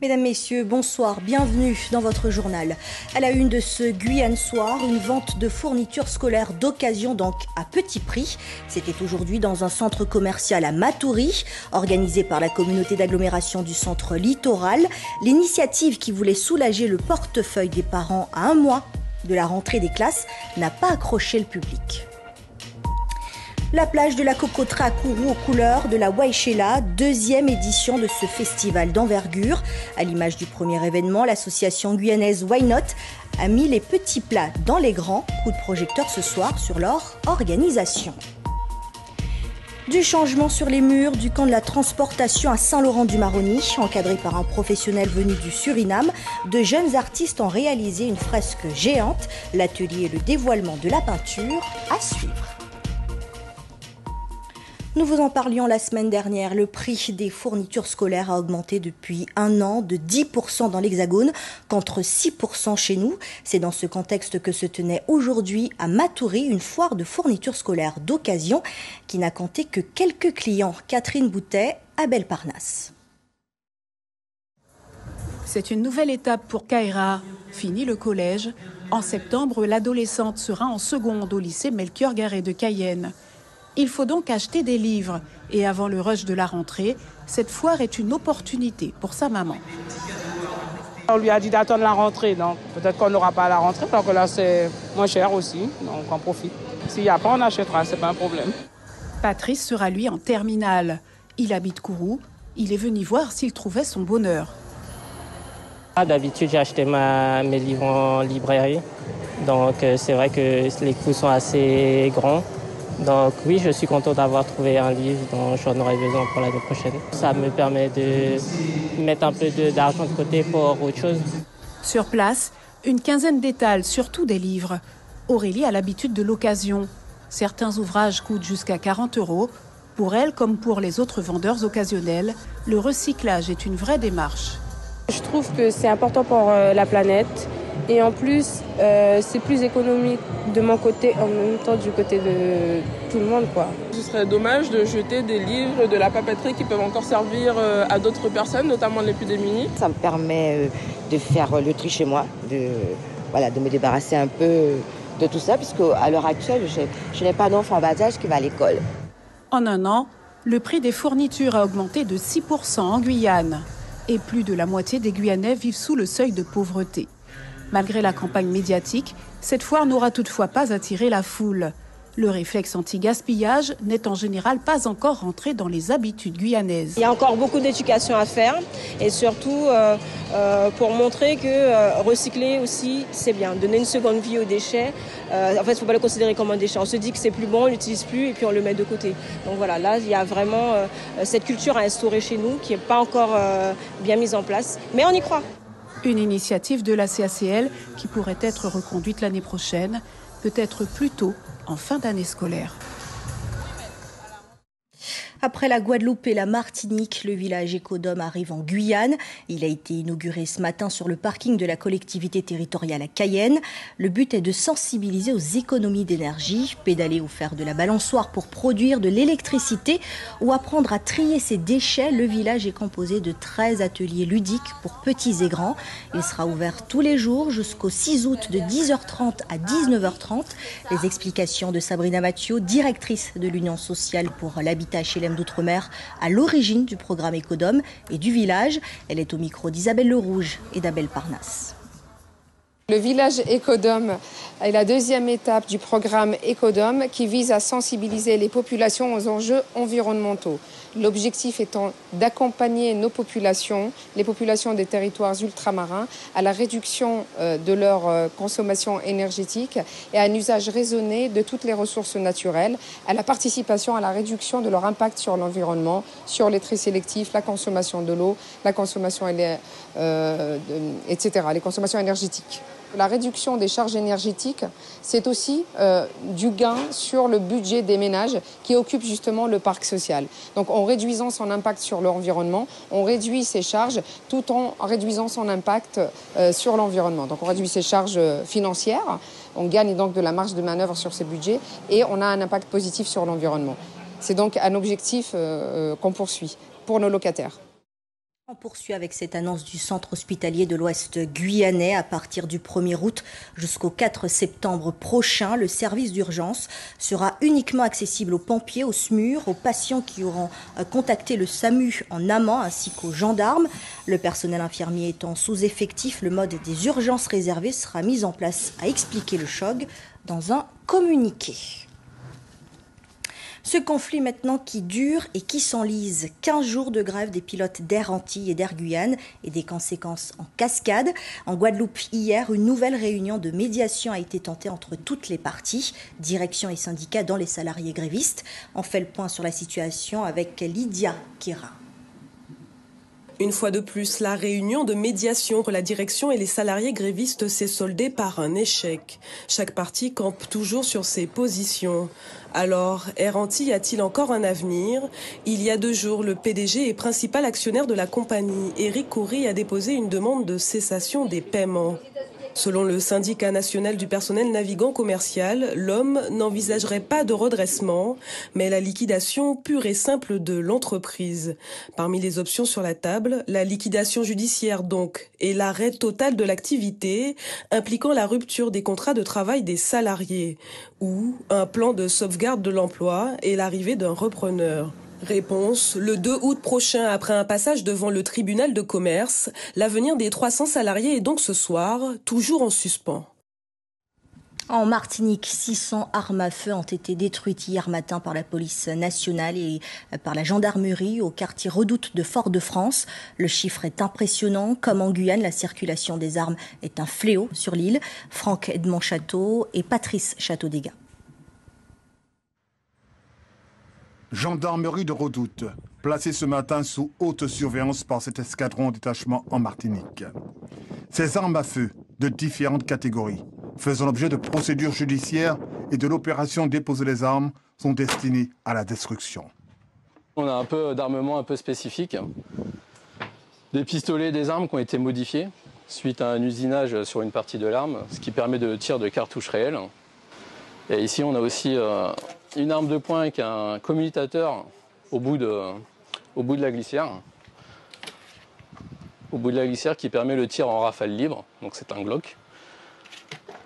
Mesdames, Messieurs, bonsoir, bienvenue dans votre journal. À la une de ce Guyane Soir, une vente de fournitures scolaires d'occasion, donc à petit prix. C'était aujourd'hui dans un centre commercial à Matoury, organisé par la communauté d'agglomération du centre littoral. L'initiative qui voulait soulager le portefeuille des parents à un mois de la rentrée des classes n'a pas accroché le public. La plage de la Cocoterie à Kourou aux couleurs de la Waïchela, deuxième édition de ce festival d'envergure. À l'image du premier événement, l'association guyanaise Why Not a mis les petits plats dans les grands. Coup de projecteur ce soir sur leur organisation. Du changement sur les murs du camp de la transportation à Saint-Laurent-du-Maroni, encadré par un professionnel venu du Suriname, de jeunes artistes ont réalisé une fresque géante. L'atelier et le dévoilement de la peinture à suivre. Nous vous en parlions la semaine dernière. Le prix des fournitures scolaires a augmenté depuis un an de 10% dans l'Hexagone contre 6% chez nous. C'est dans ce contexte que se tenait aujourd'hui à Matoury une foire de fournitures scolaires d'occasion qui n'a compté que quelques clients. Catherine Boutet, à Belle-Parnasse. C'est une nouvelle étape pour Kaira. Fini le collège. En septembre, l'adolescente sera en seconde au lycée Melchior Garret de Cayenne. Il faut donc acheter des livres. Et avant le rush de la rentrée, cette foire est une opportunité pour sa maman. On lui a dit d'attendre la rentrée, donc peut-être qu'on n'aura pas la rentrée, parce que là c'est moins cher aussi, donc on profite. S'il n'y a pas, on achètera, c'est pas un problème. Patrice sera lui en terminale. Il habite Kourou. Il est venu voir s'il trouvait son bonheur. D'habitude, j'ai acheté mes livres en librairie, donc c'est vrai que les coûts sont assez grands. Donc oui, je suis content d'avoir trouvé un livre dont j'en aurai besoin pour l'année prochaine. Ça me permet de mettre un peu d'argent de côté pour autre chose. Sur place, une quinzaine d'étals, surtout des livres. Aurélie a l'habitude de l'occasion. Certains ouvrages coûtent jusqu'à 40 €. Pour elle, comme pour les autres vendeurs occasionnels, le recyclage est une vraie démarche. Je trouve que c'est important pour la planète. Et en plus, c'est plus économique de mon côté, en même temps du côté de tout le monde, quoi. Ce serait dommage de jeter des livres, de la papeterie qui peuvent encore servir à d'autres personnes, notamment les plus démunies. Ça me permet de faire le tri chez moi, de me débarrasser un peu de tout ça, puisque à l'heure actuelle, je n'ai pas d'enfant en bas âge qui va à l'école. En un an, le prix des fournitures a augmenté de 6% en Guyane. Et plus de la moitié des Guyanais vivent sous le seuil de pauvreté. Malgré la campagne médiatique, cette foire n'aura toutefois pas attiré la foule. Le réflexe anti-gaspillage n'est en général pas encore rentré dans les habitudes guyanaises. Il y a encore beaucoup d'éducation à faire et surtout pour montrer que recycler aussi, c'est bien. Donner une seconde vie aux déchets, en fait, il ne faut pas le considérer comme un déchet. On se dit que c'est plus bon, on ne l'utilise plus et puis on le met de côté. Donc voilà, là, il y a vraiment cette culture à instaurer chez nous qui n'est pas encore bien mise en place, mais on y croit. Une initiative de la CACL qui pourrait être reconduite l'année prochaine, peut-être plus tôt en fin d'année scolaire. Après la Guadeloupe et la Martinique, le village Écodome arrive en Guyane. Il a été inauguré ce matin sur le parking de la collectivité territoriale à Cayenne. Le but est de sensibiliser aux économies d'énergie, pédaler ou faire de la balançoire pour produire de l'électricité ou apprendre à trier ses déchets. Le village est composé de 13 ateliers ludiques pour petits et grands. Il sera ouvert tous les jours jusqu'au 6 août de 10h30 à 19h30. Les explications de Sabrina Mathieu, directrice de l'Union sociale pour l'habitat HLM d'Outre-mer, à l'origine du programme Écodome et du village. Elle est au micro d'Isabelle Lerouge et d'Abel Parnasse. Le village Écodome est la deuxième étape du programme Écodome qui vise à sensibiliser les populations aux enjeux environnementaux. L'objectif étant d'accompagner nos populations, les populations des territoires ultramarins, à la réduction de leur consommation énergétique et à un usage raisonné de toutes les ressources naturelles, à la participation à la réduction de leur impact sur l'environnement, sur les tri sélectifs, la consommation de l'eau, la consommation, etc., les consommations énergétiques. La réduction des charges énergétiques, c'est aussi du gain sur le budget des ménages qui occupent justement le parc social. Donc en réduisant son impact sur l'environnement, on réduit ses charges tout en réduisant son impact sur l'environnement. Donc on réduit ses charges financières, on gagne donc de la marge de manœuvre sur ses budgets et on a un impact positif sur l'environnement. C'est donc un objectif qu'on poursuit pour nos locataires. On poursuit avec cette annonce du centre hospitalier de l'Ouest guyanais. À partir du 1er août jusqu'au 4 septembre prochain, le service d'urgence sera uniquement accessible aux pompiers, aux SMUR, aux patients qui auront contacté le SAMU en amont ainsi qu'aux gendarmes. Le personnel infirmier étant sous-effectif, le mode des urgences réservées sera mis en place, a expliqué le CHOG dans un communiqué. Ce conflit maintenant qui dure et qui s'enlise. 15 jours de grève des pilotes d'Air Antilles et d'Air Guyane et des conséquences en cascade. En Guadeloupe, hier, une nouvelle réunion de médiation a été tentée entre toutes les parties, direction et syndicats dont les salariés grévistes. On fait le point sur la situation avec Lydia Kira. Une fois de plus, la réunion de médiation entre la direction et les salariés grévistes s'est soldée par un échec. Chaque partie campe toujours sur ses positions. Alors, Air Antilles a-t-il encore un avenir ? Il y a 2 jours, le PDG et principal actionnaire de la compagnie, Éric Coury, a déposé une demande de cessation des paiements. Selon le syndicat national du personnel navigant commercial, l'homme n'envisagerait pas de redressement, mais la liquidation pure et simple de l'entreprise. Parmi les options sur la table, la liquidation judiciaire donc, et l'arrêt total de l'activité, impliquant la rupture des contrats de travail des salariés, ou un plan de sauvegarde de l'emploi et l'arrivée d'un repreneur. Réponse, le 2 août prochain, après un passage devant le tribunal de commerce, l'avenir des 300 salariés est donc ce soir, toujours en suspens. En Martinique, 600 armes à feu ont été détruites hier matin par la police nationale et par la gendarmerie au quartier Redoute de Fort-de-France. Le chiffre est impressionnant. Comme en Guyane, la circulation des armes est un fléau sur l'île. Franck Edmond Château et Patrice Château-Dégâts. Gendarmerie de Redoute, placée ce matin sous haute surveillance par cet escadron en détachement en Martinique. Ces armes à feu de différentes catégories, faisant l'objet de procédures judiciaires et de l'opération déposer les armes, sont destinées à la destruction. On a un peu d'armement un peu spécifique, des pistolets, des armes qui ont été modifiés suite à un usinage sur une partie de l'arme, ce qui permet de tir de cartouches réelles. Et ici on a aussi une arme de poing avec un commutateur au bout de la glissière. Au bout de la glissière qui permet le tir en rafale libre, donc c'est un Glock.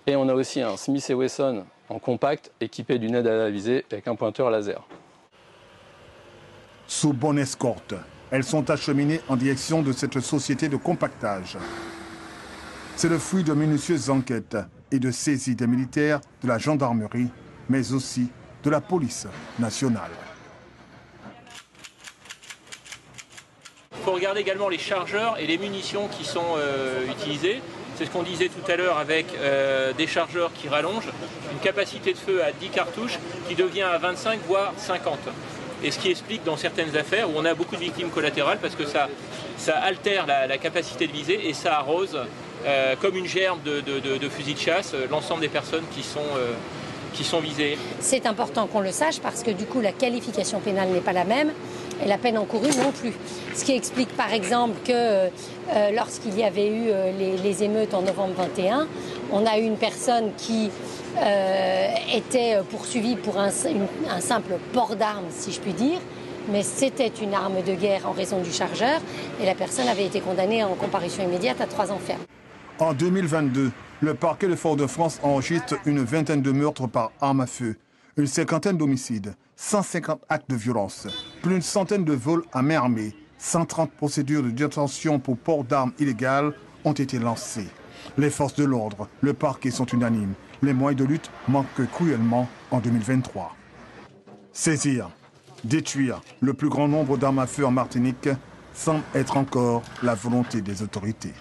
Et on a aussi un Smith & Wesson en compact équipé d'une aide à la visée avec un pointeur laser. Sous bonne escorte, elles sont acheminées en direction de cette société de compactage. C'est le fruit de minutieuses enquêtes et de saisies des militaires de la gendarmerie, mais aussi de la police nationale. Il faut regarder également les chargeurs et les munitions qui sont utilisées. C'est ce qu'on disait tout à l'heure avec des chargeurs qui rallongent, une capacité de feu à 10 cartouches qui devient à 25 voire 50. Et ce qui explique dans certaines affaires où on a beaucoup de victimes collatérales parce que ça altère la capacité de viser et ça arrose comme une gerbe de fusil de chasse l'ensemble des personnes qui sont visées. C'est important qu'on le sache parce que du coup la qualification pénale n'est pas la même et la peine encourue non plus. Ce qui explique par exemple que lorsqu'il y avait eu les émeutes en novembre 21, on a eu une personne qui était poursuivie pour un simple port d'armes, si je puis dire, mais c'était une arme de guerre en raison du chargeur et la personne avait été condamnée en comparution immédiate à 3 ans ferme. En 2022, le parquet de Fort-de-France enregistre une vingtaine de meurtres par arme à feu, une cinquantaine d'homicides, 150 actes de violence, plus d'une centaine de vols à main armée, 130 procédures de détention pour port d'armes illégales ont été lancées. Les forces de l'ordre, le parquet sont unanimes. Les moyens de lutte manquent cruellement en 2023. Saisir, détruire le plus grand nombre d'armes à feu en Martinique semble être encore la volonté des autorités.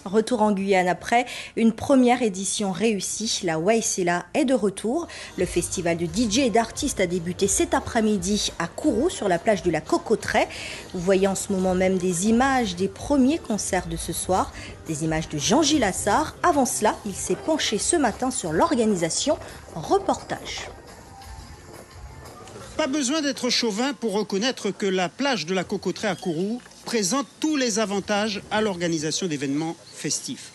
Retour en Guyane après une première édition réussie. La Waïsela est de retour. Le festival de DJ et d'artistes a débuté cet après-midi à Kourou sur la plage de la Cocoterie. Vous voyez en ce moment même des images des premiers concerts de ce soir. Des images de Jean-Gilles Assard. Avant cela, il s'est penché ce matin sur l'organisation. Reportage. Pas besoin d'être chauvin pour reconnaître que la plage de la Cocoterie à Kourou présente tous les avantages à l'organisation d'événements festifs.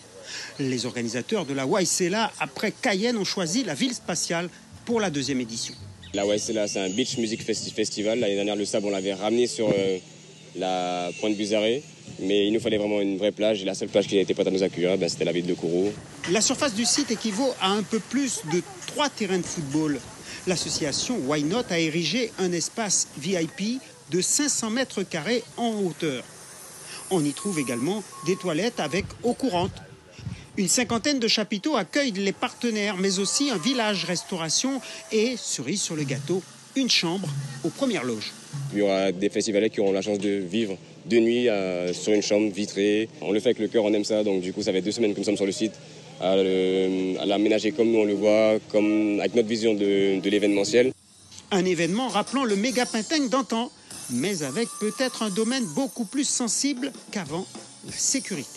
Les organisateurs de la Waïsela, après Cayenne, ont choisi la ville spatiale pour la 2e édition. Là, ouais, c'est un beach music festival. L'année dernière, le sable, on l'avait ramené sur la pointe Buzaré. Mais il nous fallait vraiment une vraie plage. Et la seule plage qui n'était pas à nous accueillir, c'était la ville de Kourou. La surface du site équivaut à un peu plus de 3 terrains de football. L'association Why Not a érigé un espace VIP de 500 mètres carrés en hauteur. On y trouve également des toilettes avec eau courante. Une 50aine de chapiteaux accueillent les partenaires, mais aussi un village restauration et, cerise sur le gâteau, une chambre aux premières loges. Il y aura des festivaliers qui auront la chance de vivre 2 nuits sur une chambre vitrée. On le fait avec le cœur, on aime ça, donc du coup ça fait 2 semaines que nous sommes sur le site, à l'aménager comme nous on le voit, comme avec notre vision de l'événementiel. Un événement rappelant le méga Pinteng d'antan, mais avec peut-être un domaine beaucoup plus sensible qu'avant, la sécurité.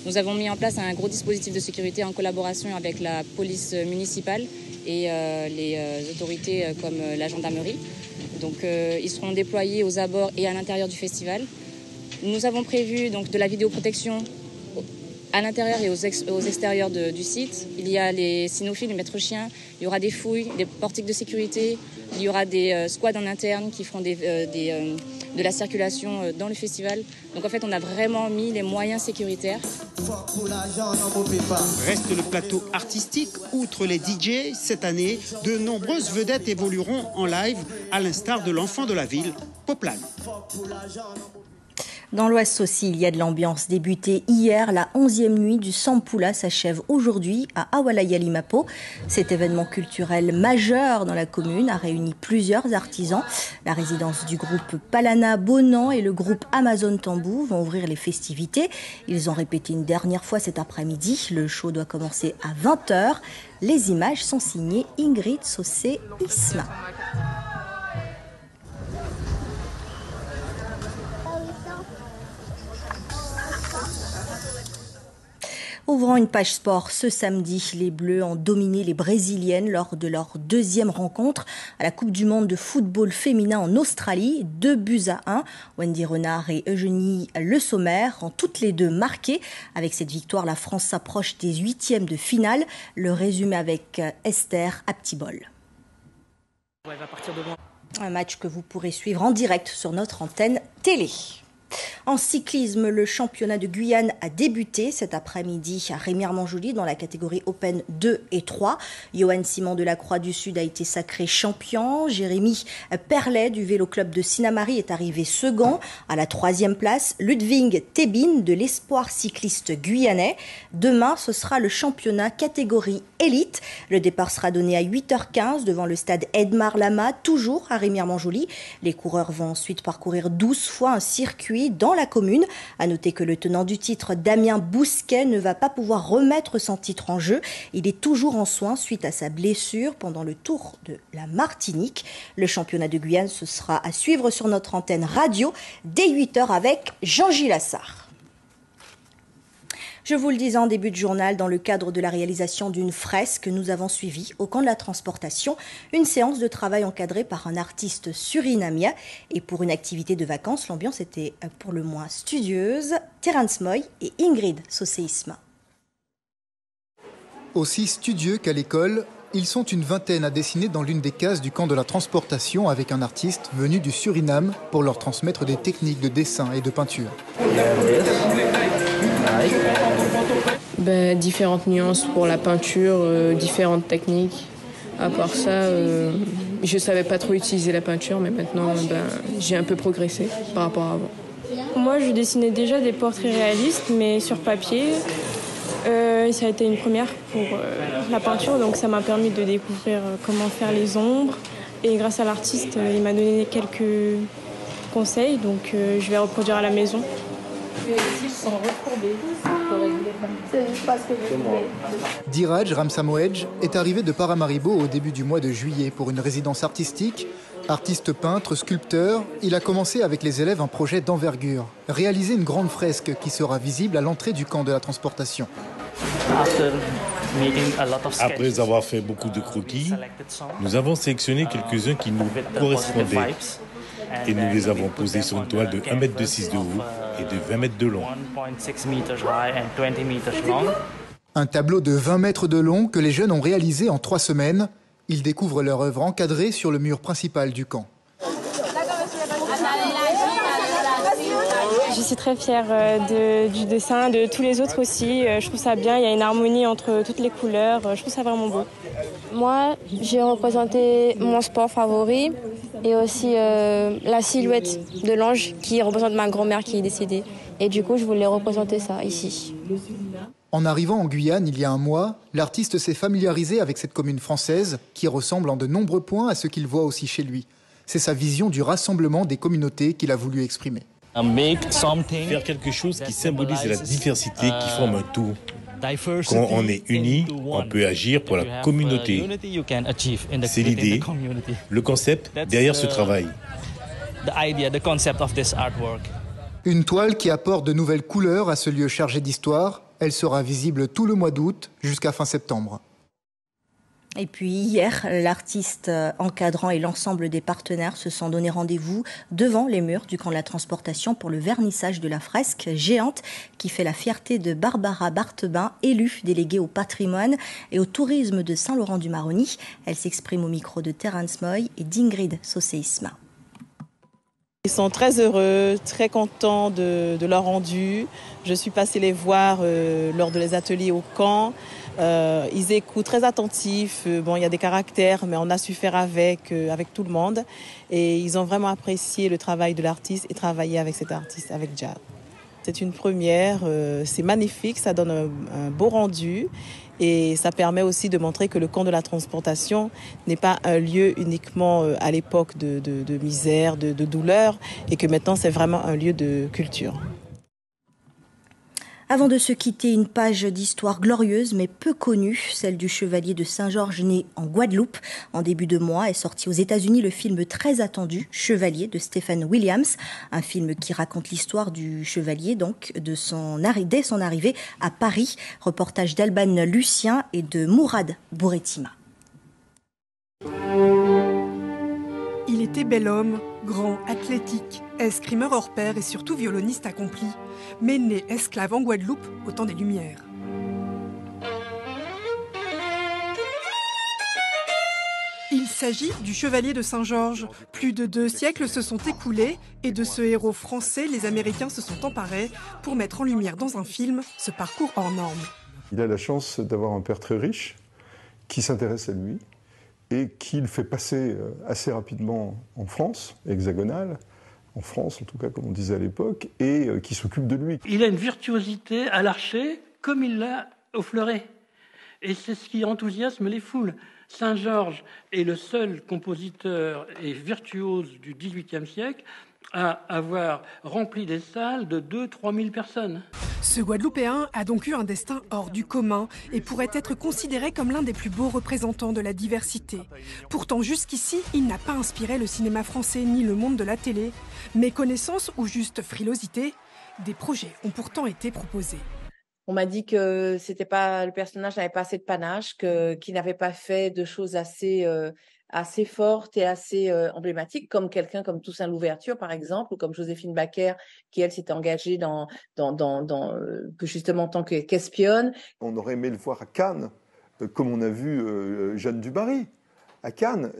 Nous avons mis en place un gros dispositif de sécurité en collaboration avec la police municipale et les autorités comme la gendarmerie. Donc ils seront déployés aux abords et à l'intérieur du festival. Nous avons prévu donc de la vidéoprotection à l'intérieur et aux extérieurs du site. Il y a les cynophiles, les maîtres chiens, il y aura des fouilles, des portiques de sécurité, il y aura des squads en interne qui feront de la circulation dans le festival. Donc en fait, on a vraiment mis les moyens sécuritaires. Reste le plateau artistique. Outre les DJ, cette année, de nombreuses vedettes évolueront en live, à l'instar de l'enfant de la ville, Poplan. Dans l'Ouest aussi, il y a de l'ambiance. Débutée hier, la 11e nuit du Sampula s'achève aujourd'hui à Awalaya Limapo. Cet événement culturel majeur dans la commune a réuni plusieurs artisans. La résidence du groupe Palana Bonan et le groupe Amazon Tambou vont ouvrir les festivités. Ils ont répété une dernière fois cet après-midi. Le show doit commencer à 20h. Les images sont signées Ingrid Sossé-Isma. Ouvrant une page sport ce samedi, les Bleus ont dominé les Brésiliennes lors de leur 2e rencontre à la Coupe du Monde de football féminin en Australie. 2-1. Wendy Renard et Eugénie Le Sommer ont toutes les deux marqué. Avec cette victoire, la France s'approche des 8e de finale. Le résumé avec Esther Aptibol. Un match que vous pourrez suivre en direct sur notre antenne télé. En cyclisme, le championnat de Guyane a débuté cet après-midi à Remire-Montjoly dans la catégorie Open 2 et 3. Johan Simon de la Croix-du-Sud a été sacré champion. Jérémy Perlet du Vélo Club de Sinamari est arrivé second. À la 3e place, Ludwig Tébine de l'Espoir cycliste guyanais. Demain, ce sera le championnat catégorie élite. Le départ sera donné à 8h15 devant le stade Edmar Lama, toujours à Remire-Montjoly. Les coureurs vont ensuite parcourir 12 fois un circuit dans la commune. À noter que le tenant du titre, Damien Bousquet, ne va pas pouvoir remettre son titre en jeu. Il est toujours en soins suite à sa blessure pendant le Tour de la Martinique. Le championnat de Guyane, ce sera à suivre sur notre antenne radio dès 8h avec Jean-Gilles Assard. Je vous le disais en début de journal, dans le cadre de la réalisation d'une fresque, nous avons suivi au camp de la transportation une séance de travail encadrée par un artiste surinamien. Et pour une activité de vacances, l'ambiance était pour le moins studieuse. Terence Moy et Ingrid Sossé-Isma. Aussi studieux qu'à l'école, ils sont une vingtaine à dessiner dans l'une des cases du camp de la transportation avec un artiste venu du Suriname pour leur transmettre des techniques de dessin et de peinture. Différentes nuances pour la peinture, différentes techniques. À part ça, je ne savais pas trop utiliser la peinture, mais maintenant j'ai un peu progressé par rapport à avant. Moi, je dessinais déjà des portraits réalistes, mais sur papier. Ça a été une première pour la peinture, donc ça m'a permis de découvrir comment faire les ombres. Et grâce à l'artiste, il m'a donné quelques conseils, donc je vais reproduire à la maison. Diraj Ramsamoedj est arrivé de Paramaribo au début du mois de juillet pour une résidence artistique. Artiste peintre, sculpteur, il a commencé avec les élèves un projet d'envergure. Réaliser une grande fresque qui sera visible à l'entrée du camp de la transportation. Après avoir fait beaucoup de croquis, nous avons sélectionné quelques-uns qui nous correspondaient. Et nous les avons posés sur une toile de 1,6 m de haut et de 20 mètres de long. Un tableau de 20 mètres de long que les jeunes ont réalisé en 3 semaines. Ils découvrent leur œuvre encadrée sur le mur principal du camp. Je suis très fière du dessin, de tous les autres aussi. Je trouve ça bien, il y a une harmonie entre toutes les couleurs. Je trouve ça vraiment beau. Moi, j'ai représenté mon sport favori et aussi la silhouette de l'ange qui représente ma grand-mère qui est décédée. Et du coup, je voulais représenter ça ici. En arrivant en Guyane il y a un mois, l'artiste s'est familiarisé avec cette commune française qui ressemble en de nombreux points à ce qu'il voit aussi chez lui. C'est sa vision du rassemblement des communautés qu'il a voulu exprimer. Faire quelque chose qui symbolise la diversité qui forme un tout. Quand on est unis, on peut agir pour la communauté. C'est l'idée, le concept derrière ce travail. Une toile qui apporte de nouvelles couleurs à ce lieu chargé d'histoire. Elle sera visible tout le mois d'août jusqu'à fin septembre. Et puis hier, l'artiste encadrant et l'ensemble des partenaires se sont donné rendez-vous devant les murs du camp de la transportation pour le vernissage de la fresque géante qui fait la fierté de Barbara Barthebin, élue déléguée au patrimoine et au tourisme de Saint-Laurent-du-Maroni. Elle s'exprime au micro de Terence Moy et d'Ingrid Saucé-Isma. Ils sont très heureux, très contents de leur rendu. Je suis passée les voir lors de les ateliers au camp. Ils écoutent, très attentifs. Bon, il y a des caractères, mais on a su faire avec tout le monde. Et ils ont vraiment apprécié le travail de l'artiste et travailler avec cet artiste, avec Jad. C'est une première, c'est magnifique, ça donne un beau rendu. Et ça permet aussi de montrer que le camp de la transportation n'est pas un lieu uniquement à l'époque de misère, de douleur, et que maintenant c'est vraiment un lieu de culture. Avant de se quitter, une page d'histoire glorieuse mais peu connue, celle du chevalier de Saint-Georges né en Guadeloupe. En début de mois est sorti aux États-Unis le film très attendu, Chevalier de Stephen Williams, un film qui raconte l'histoire du chevalier donc dès son arrivée à Paris. Reportage d'Alban Lucien et de Mourad Bouretima. Il était bel homme, grand, athlétique, escrimeur hors pair et surtout violoniste accompli, mais né esclave en Guadeloupe au temps des Lumières. Il s'agit du chevalier de Saint-Georges. Plus de 2 siècles se sont écoulés et de ce héros français, les Américains se sont emparés pour mettre en lumière dans un film ce parcours hors norme. Il a la chance d'avoir un père très riche qui s'intéresse à lui et qui le fait passer assez rapidement en France, hexagonale, en France en tout cas comme on disait à l'époque, et qui s'occupe de lui. Il a une virtuosité à l'archet comme il l'a au fleuret. Et c'est ce qui enthousiasme les foules. Saint-Georges est le seul compositeur et virtuose du XVIIIe siècle à avoir rempli des salles de 2-3 000 personnes. Ce Guadeloupéen a donc eu un destin hors du commun et pourrait être considéré comme l'un des plus beaux représentants de la diversité. Pourtant, jusqu'ici, il n'a pas inspiré le cinéma français ni le monde de la télé. Méconnaissance ou juste frilosité, des projets ont pourtant été proposés. On m'a dit que c'était pas, le personnage n'avait pas assez de panache, qu'il n'avait pas fait de choses assez fortes et assez emblématiques, comme quelqu'un comme Toussaint Louverture, par exemple, ou comme Joséphine Baker, qui, elle, s'était engagée justement en tant qu'espionne. On aurait aimé le voir à Cannes, comme on a vu Jeanne du Barry. À Cannes,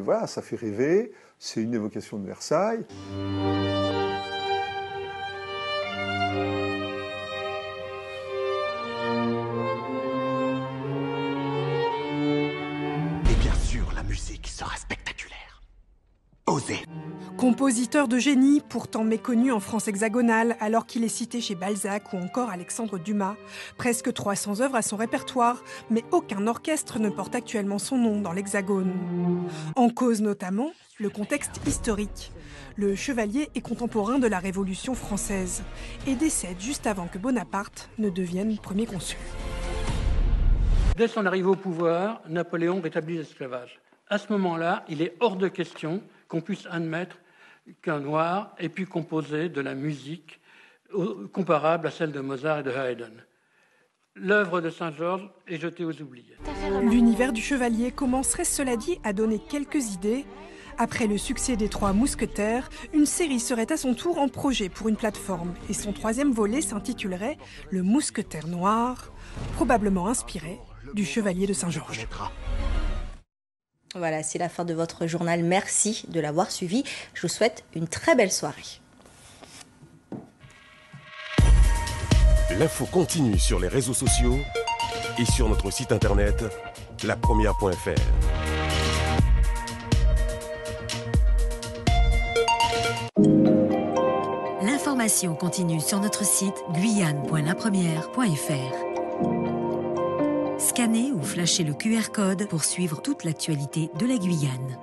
voilà, ça fait rêver, c'est une évocation de Versailles. Sera spectaculaire. Osez. Compositeur de génie, pourtant méconnu en France hexagonale, alors qu'il est cité chez Balzac ou encore Alexandre Dumas. Presque 300 œuvres à son répertoire, mais aucun orchestre ne porte actuellement son nom dans l'Hexagone. En cause notamment le contexte historique. Le chevalier est contemporain de la Révolution française et décède juste avant que Bonaparte ne devienne premier consul. Dès son arrivée au pouvoir, Napoléon rétablit l'esclavage. À ce moment-là, il est hors de question qu'on puisse admettre qu'un noir ait pu composer de la musique comparable à celle de Mozart et de Haydn. L'œuvre de Saint-Georges est jetée aux oubliettes. L'univers du chevalier commencerait, cela dit, à donner quelques idées. Après le succès des 3 Mousquetaires, une série serait à son tour en projet pour une plateforme et son 3e volet s'intitulerait « Le Mousquetaire noir », probablement inspiré du chevalier de Saint-Georges. Voilà, c'est la fin de votre journal. Merci de l'avoir suivi. Je vous souhaite une très belle soirée. L'info continue sur les réseaux sociaux et sur notre site internet lapremière.fr. L'information continue sur notre site guyane.lapremière.fr. Scannez ou flashez le QR code pour suivre toute l'actualité de la Guyane.